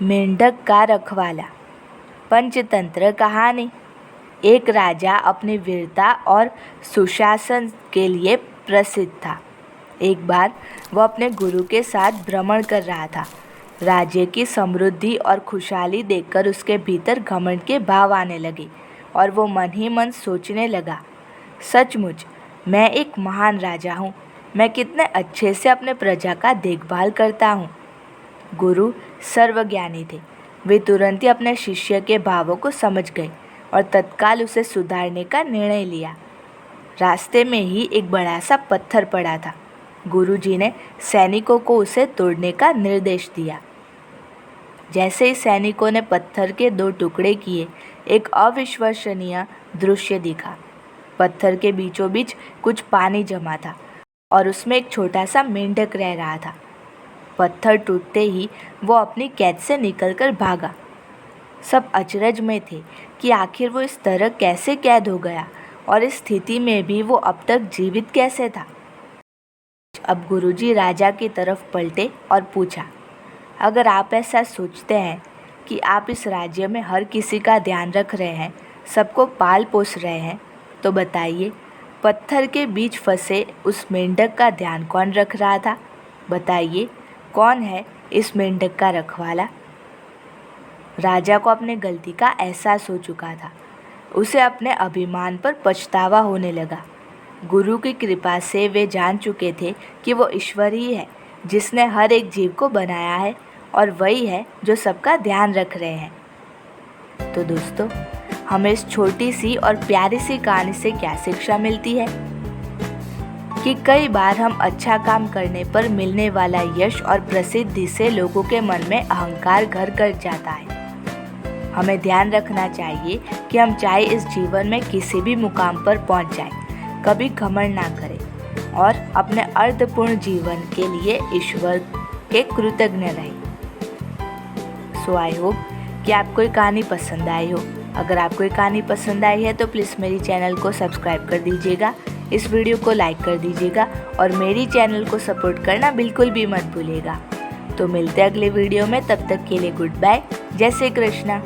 मेंढक का रखवाला। पंचतंत्र कहानी। एक राजा अपनी वीरता और सुशासन के लिए प्रसिद्ध था। एक बार वह अपने गुरु के साथ भ्रमण कर रहा था। राज्य की समृद्धि और खुशहाली देखकर उसके भीतर घमंड के भाव आने लगे और वो मन ही मन सोचने लगा, सचमुच मैं एक महान राजा हूँ। मैं कितने अच्छे से अपने प्रजा का देखभाल करता हूँ। गुरु सर्वज्ञानी थे। वे तुरंत ही अपने शिष्य के भावों को समझ गए और तत्काल उसे सुधारने का निर्णय लिया। रास्ते में ही एक बड़ा सा पत्थर पड़ा था। गुरुजी ने सैनिकों को उसे तोड़ने का निर्देश दिया। जैसे ही सैनिकों ने पत्थर के 2 टुकड़े किए, एक अविश्वसनीय दृश्य दिखा। पत्थर के बीचों बीच कुछ पानी जमा था और उसमें एक छोटा सा मेंढक रह रहा था। पत्थर टूटते ही वो अपनी कैद से निकलकर भागा। सब अचरज में थे कि आखिर वो इस तरह कैसे कैद हो गया और इस स्थिति में भी वो अब तक जीवित कैसे था। अब गुरुजी राजा की तरफ पलटे और पूछा, अगर आप ऐसा सोचते हैं कि आप इस राज्य में हर किसी का ध्यान रख रहे हैं, सबको पाल पोस रहे हैं, तो बताइए पत्थर के बीच फंसे उस मेंढक का ध्यान कौन रख रहा था? बताइए कौन है इस मेंढक का रखवाला? राजा को अपने गलती का एहसास हो चुका था। उसे अपने अभिमान पर पछतावा होने लगा। गुरु की कृपा से वे जान चुके थे कि वो ईश्वर ही है जिसने हर एक जीव को बनाया है और वही है जो सबका ध्यान रख रहे हैं। तो दोस्तों, हमें इस छोटी सी और प्यारी सी कहानी से क्या शिक्षा मिलती है कि कई बार हम अच्छा काम करने पर मिलने वाला यश और प्रसिद्धि से लोगों के मन में अहंकार घर कर जाता है। हमें ध्यान रखना चाहिए कि हम चाहे इस जीवन में किसी भी मुकाम पर पहुंच जाएं, कभी घमंड ना करें और अपने अर्थपूर्ण जीवन के लिए ईश्वर के कृतज्ञ रहें। सो आई होप कि आपको ये कहानी पसंद आई हो। अगर आपको ये कहानी पसंद आई है तो प्लीज़ मेरी चैनल को सब्सक्राइब कर दीजिएगा, इस वीडियो को लाइक कर दीजिएगा और मेरी चैनल को सपोर्ट करना बिल्कुल भी मत भूलिएगा। तो मिलते हैं अगले वीडियो में, तब तक के लिए गुड बाय। जय श्री कृष्णा।